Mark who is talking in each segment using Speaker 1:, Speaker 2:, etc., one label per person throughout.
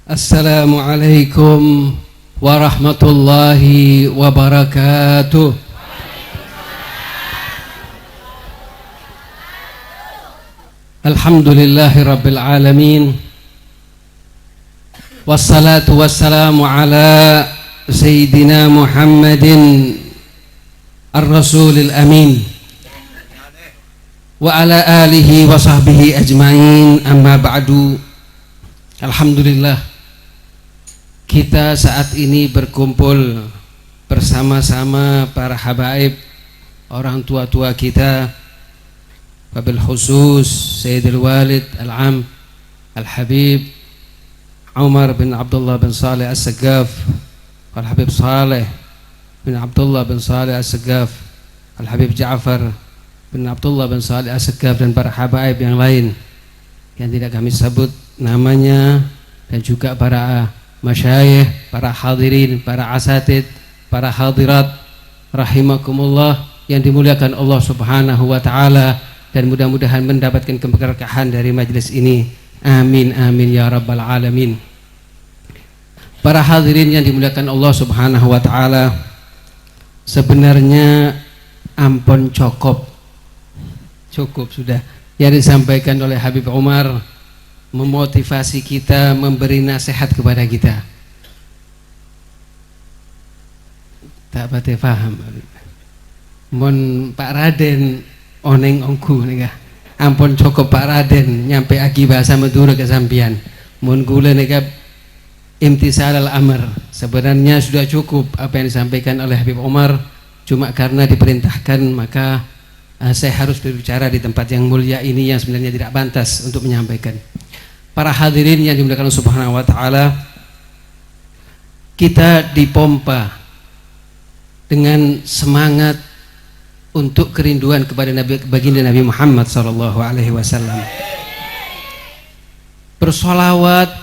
Speaker 1: Assalamualaikum warahmatullahi wabarakatuh. Alhamdulillahi rabbil alamin. Wassalatu wassalamu ala Sayyidina Muhammadin ar-rasulil amin wa ala alihi wa sahbihi ajma'in, amma ba'du. Alhamdulillah, kita saat ini berkumpul bersama-sama para habaib, orang tua-tua kita, wabil khusus Sayyidul Walid Al-Am Al-Habib Umar bin Abdullah bin Saleh As-Sagaf, Al-Habib Saleh bin Abdullah bin Saleh As-Sagaf, Al-Habib Ja'far bin Abdullah bin Saleh As-Sagaf, dan para habaib yang lain yang tidak kami sebut namanya, dan juga para masyayikh, para hadirin, para asatid, para hadirat rahimakumullah yang dimuliakan Allah Subhanahu wa taala, dan mudah-mudahan mendapatkan keberkahan dari majelis ini. Amin amin ya rabbal alamin. Para hadirin yang dimuliakan Allah Subhanahu wa taala, sebenarnya ampun cukup sudah yang disampaikan oleh Habib Umar, memotivasi kita, memberi nasihat kepada kita. Tak pati paham. Mon Pak Raden oneng ongku nika. Ampun cukup Pak Raden nyampe agi bahasa Madura ke sampian. Mon gula nika imtisal al-amr. Sebenarnya sudah cukup apa yang disampaikan oleh Habib Umar, cuma karena diperintahkan maka saya harus berbicara di tempat yang mulia ini yang sebenarnya tidak pantas untuk menyampaikan. Para hadirin yang dimuliakan Allah Subhanahu wa taala, kita dipompa dengan semangat untuk kerinduan kepada baginda Nabi Muhammad sallallahu alaihi wasallam. Bersolawat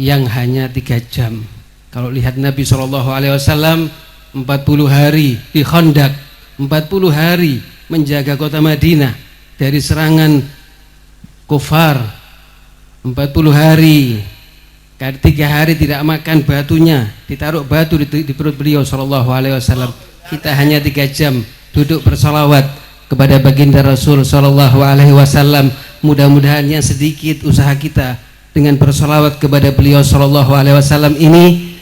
Speaker 1: yang hanya 3 jam. Kalau lihat Nabi sallallahu alaihi wasallam 40 hari di Khandaq, 40 hari menjaga kota Madinah dari serangan kufar, 40 hari, 3 hari tidak makan batunya, ditaruh batu di perut beliau sallallahu alaihi wasallam. Kita hanya 3 jam duduk bersolawat kepada baginda Rasul sallallahu alaihi wasallam. Mudah-mudahan yang sedikit usaha kita dengan bersolawat kepada beliau sallallahu alaihi wasallam ini,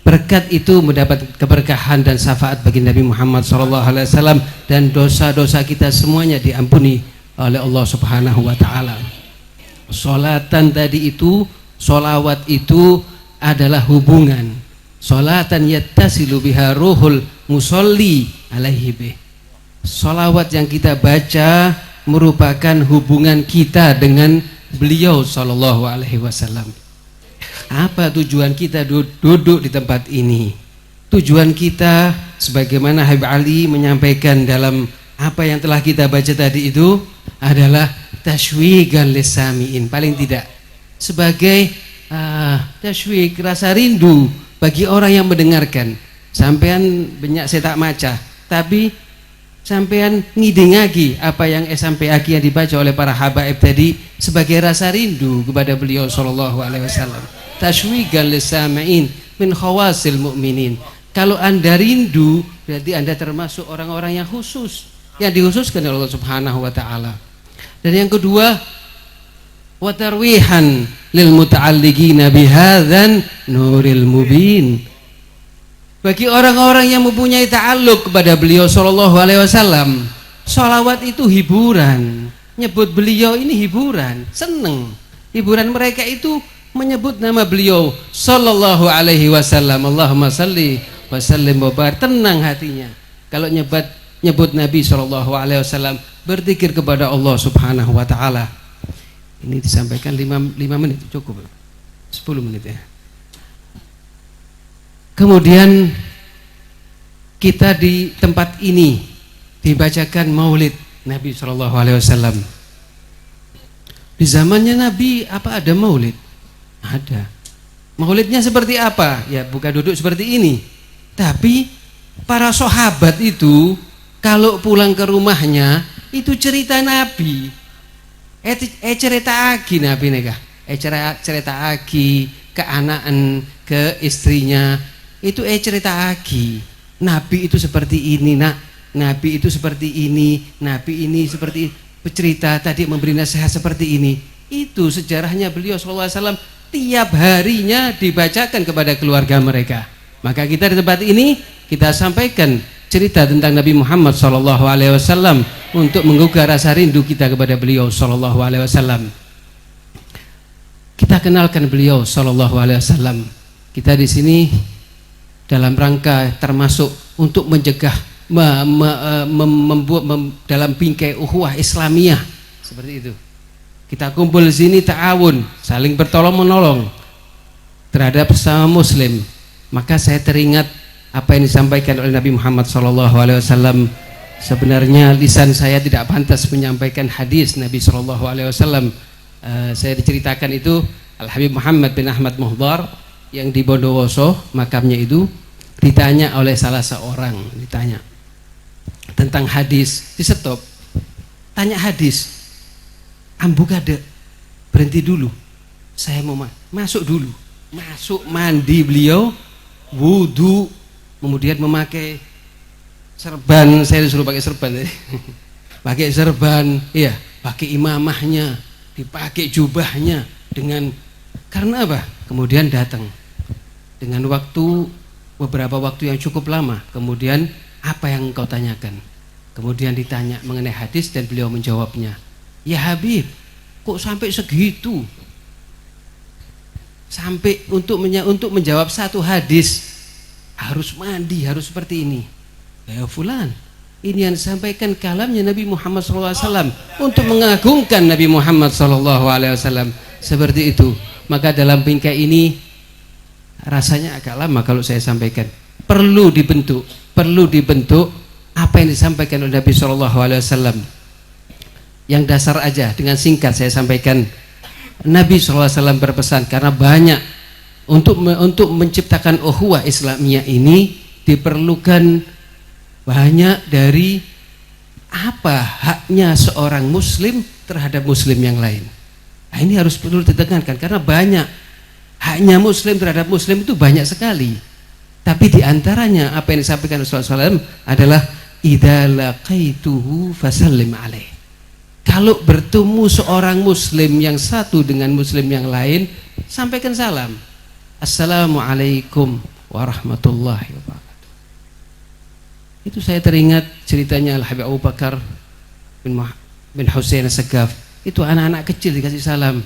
Speaker 1: berkat itu mendapat keberkahan dan syafaat bagi Nabi Muhammad sallallahu alaihi wasallam, dan dosa-dosa kita semuanya diampuni oleh Allah Subhanahu wa taala. Solatan tadi itu, solawat itu adalah hubungan. Solatan yattasilu biha ruhul musolli alaihi bih. Solawat yang kita baca merupakan hubungan kita dengan beliau sallallahu alaihi wasallam. Apa tujuan kita duduk di tempat ini? Tujuan kita sebagaimana Habib Ali menyampaikan dalam apa yang telah kita baca tadi itu adalah tasywiqan lisamiin, paling tidak sebagai tasywiq, rasa rindu bagi orang yang mendengarkan. Sampean banyak saya tak maca, tapi sampean ngidengagi apa yang sampaiaki yang dibaca oleh para habaib tadi sebagai rasa rindu kepada beliau sallallahu alaihi wasallam. Tasywiqan lisamiin min khawasil mu'minin. Kalau Anda rindu, berarti Anda termasuk orang-orang yang khusus, yang dikhususkan oleh Allah Subhanahu wa taala. Dan yang kedua, wa tarwihan lil muta'alliqina bihadzan nuril mubin. Bagi orang-orang yang mempunyai ta'alluq kepada beliau sallallahu alaihi wasallam, sholawat itu hiburan. Nyebut beliau ini hiburan, seneng. Hiburan mereka itu menyebut nama beliau sallallahu alaihi wasallam. Allahumma salli wa sallim wa barik, tenang hatinya. Kalau nyebut Nabi sallallahu alaihi wasallam, berzikir kepada Allah Subhanahu wa taala. Ini disampaikan 5 menit cukup. 10 menit ya. Kemudian kita di tempat ini dibacakan maulid Nabi sallallahu alaihi wasallam. Di zamannya Nabi apa ada maulid? Ada. Maulidnya seperti apa? Ya bukan duduk seperti ini. Tapi para sahabat itu kalau pulang ke rumahnya itu cerita Nabi. Cerita agi Nabi nega. Cerita agi ke anaan, ke istrinya. Itu cerita lagi. Nabi itu seperti ini, nak. Nabi itu seperti ini, Nabi ini seperti bercerita tadi memberi nasihat seperti ini. Itu sejarahnya beliau sallallahu alaihi wasallam, tiap harinya dibacakan kepada keluarga mereka. Maka kita di tempat ini kita sampaikan cerita tentang Nabi Muhammad sallallahu alaihi wasallam untuk menggugah rasa rindu kita kepada beliau sallallahu alaihi wasallam. Kita kenalkan beliau sallallahu alaihi wasallam. Kita di sini dalam rangka termasuk untuk mencegah dalam bingkai ukhuwah Islamiyah seperti itu. Kita kumpul di sini ta'awun, saling bertolong menolong terhadap sesama muslim. Maka saya teringat apa yang disampaikan oleh Nabi Muhammad SAW. Sebenarnya lisan saya tidak pantas menyampaikan hadis Nabi SAW. Saya diceritakan itu Al-Habib Muhammad bin Ahmad Muhdar yang di Bondowoso makamnya itu, ditanya oleh salah seorang, ditanya tentang hadis, di stop, tanya hadis, ambukade, berhenti dulu, saya mau masuk dulu, masuk mandi beliau, wudu, kemudian memakai serban, saya disuruh pakai serban, pakai serban, iya, pakai imamahnya, dipakai jubahnya, dengan karena apa? Kemudian datang dengan beberapa waktu yang cukup lama. Kemudian apa yang engkau tanyakan? Kemudian ditanya mengenai hadis dan beliau menjawabnya, ya Habib, kok sampai segitu? Sampai untuk menjawab satu hadis harus mandi, harus seperti ini. Ya fulan, ini yang disampaikan kalamnya Nabi Muhammad SAW untuk mengagungkan Nabi Muhammad SAW. Seperti itu. Maka dalam bingkai ini rasanya agak lama kalau saya sampaikan. Perlu dibentuk apa yang disampaikan oleh Nabi SAW. Yang dasar aja dengan singkat saya sampaikan. Nabi SAW berpesan, karena banyak untuk menciptakan ukhuwah Islamiyah ini diperlukan banyak dari apa haknya seorang muslim terhadap muslim yang lain. Nah, ini harus perlu ditekankan karena banyak haknya muslim terhadap muslim itu banyak sekali. Tapi diantaranya apa yang disampaikan Rasulullah SAW adalah idza laqaituhu fasallim alaih. Kalau bertemu seorang muslim yang satu dengan muslim yang lain, sampaikan salam. Assalamualaikum warahmatullahi wabarakatuh. Itu saya teringat ceritanya Al-Habib Abu Bakar bin Husain As-Sagaf. Itu anak-anak kecil dikasih salam.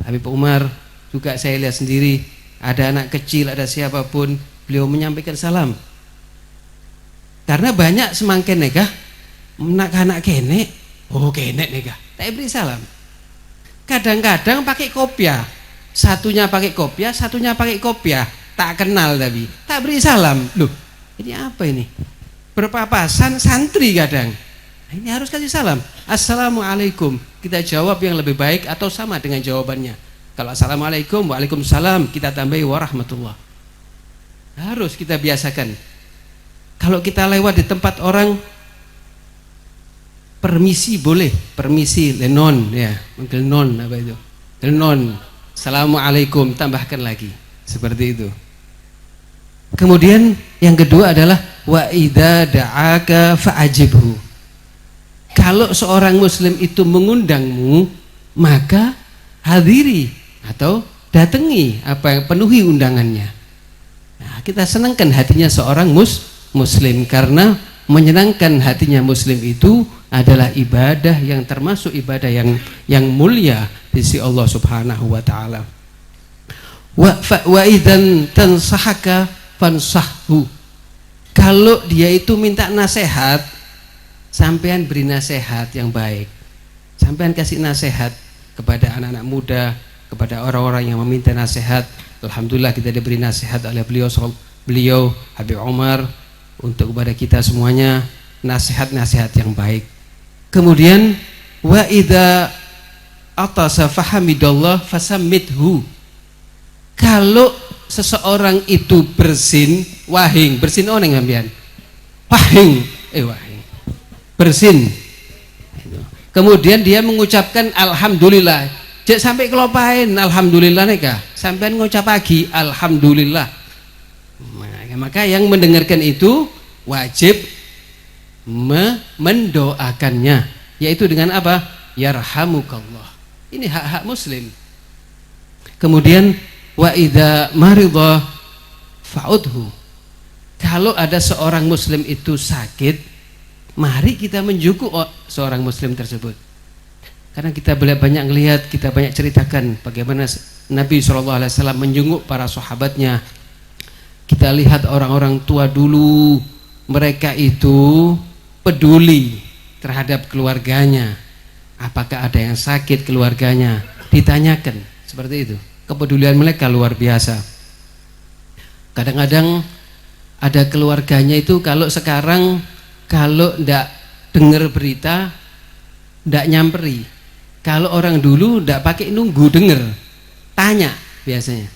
Speaker 1: Habib Umar juga saya lihat sendiri, ada anak kecil, ada siapapun, beliau menyampaikan salam. Karena banyak semangken nekah, anak kene, oh kene nekah, tak beri salam. Kadang-kadang pakai kopiah, satunya pakai kopiah, satunya pakai kopiah, tak kenal tapi tak beri salam. Loh, ini apa ini? Berpapasan santri kadang. Ini harus kasih salam. Assalamualaikum. Kita jawab yang lebih baik atau sama dengan jawabannya. Kalau assalamualaikum, waalaikumsalam, kita tambahi warahmatullah. Harus kita biasakan. Kalau kita lewat di tempat orang, permisi boleh, permisi lenon ya, manggil non apa itu? Lenon. Assalamualaikum, tambahkan lagi. Seperti itu. Kemudian yang kedua adalah wa idza da'aka fa'ajibhu. Kalau seorang muslim itu mengundangmu, maka hadiri atau datangi, penuhi undangannya. Nah, kita senangkan hatinya seorang muslim karena menyenangkan hatinya muslim itu adalah ibadah yang termasuk ibadah yang mulia di sisi Allah Subhanahu wa taala. Wa idzan tansahaka fansahhu. Kalau dia itu minta nasihat, sampean beri nasihat yang baik. Sampean kasih nasihat kepada anak-anak muda, kepada orang-orang yang meminta nasihat. Alhamdulillah kita diberi nasihat oleh beliau Habib Umar untuk kepada kita semuanya, nasihat-nasihat yang baik. Kemudian wa idza atasa fahamidallah fasammithu. Kalau seseorang itu bersin, wahing, bersin oneng sampean. Wahing, wahing. Bersin. Kemudian dia mengucapkan alhamdulillah, Cek sampai kelopain alhamdulillah neka. Sampai ngucap pagi alhamdulillah. Maka yang mendengarkan itu wajib mendoakannya, yaitu dengan apa? Yarhamukallah. Ini hak-hak muslim. Kemudian wa idza maridha fa'udhu. Kalau ada seorang muslim itu sakit, mari kita menjenguk seorang muslim tersebut. Karena kita banyak melihat, kita banyak ceritakan bagaimana Nabi SAW menjenguk para sahabatnya. Kita lihat orang-orang tua dulu, mereka itu peduli terhadap keluarganya. Apakah ada yang sakit keluarganya? Ditanyakan, seperti itu. Kepedulian mereka luar biasa. Kadang-kadang ada keluarganya itu kalau sekarang kalau ndak dengar berita ndak nyamperi. Kalau orang dulu ndak pakai nunggu dengar, tanya biasanya.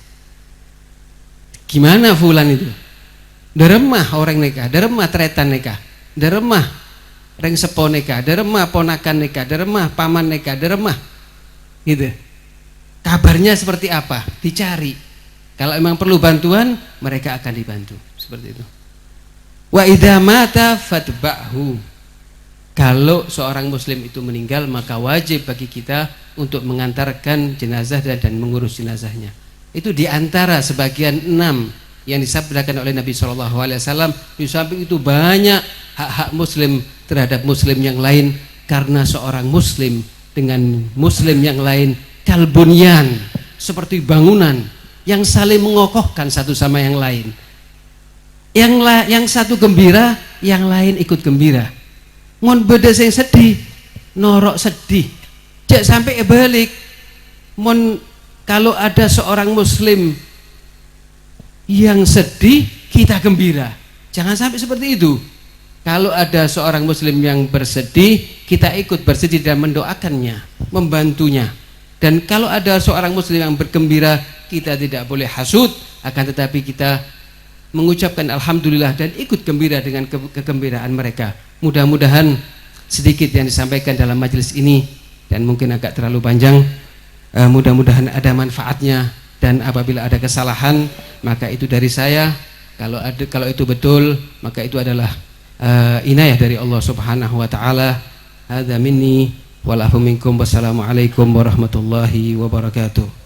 Speaker 1: Gimana fulan itu? Deremah orang nikah, deremah tretan nikah, deremah reng sepo nikah, deremah ponakan nikah, deremah paman nikah, deremah. Gitu. Kabarnya seperti apa? Dicari. Kalau memang perlu bantuan, mereka akan dibantu. Seperti itu. Wa idza mata fatba'hu. Kalau seorang muslim itu meninggal, maka wajib bagi kita untuk mengantarkan jenazah dan mengurus jenazahnya. Itu diantara sebagian 6 yang disabdakan oleh Nabi SAW. Di samping itu banyak hak-hak muslim terhadap muslim yang lain, karena seorang muslim dengan muslim yang lain kalbunyan, seperti bangunan yang saling mengokohkan satu sama yang lain. Yang satu gembira, yang lain ikut gembira. Mon beda sing sedih, norok sedih. Cek sampai balik. Mon kalau ada seorang muslim yang sedih, kita gembira. Jangan sampai seperti itu. Kalau ada seorang muslim yang bersedih, kita ikut bersedih dan mendoakannya, membantunya. Dan kalau ada seorang muslim yang bergembira, kita tidak boleh hasud, akan tetapi kita mengucapkan alhamdulillah dan ikut gembira dengan kegembiraan mereka. Mudah-mudahan sedikit yang disampaikan dalam majelis ini, dan mungkin agak terlalu panjang, mudah-mudahan ada manfaatnya, dan apabila ada kesalahan maka itu dari saya. Kalau itu betul, maka itu adalah inayah dari Allah Subhanahu wa taala. Hadza minni wa lahu minkum. Wassalamualaikum warahmatullahi wabarakatuh.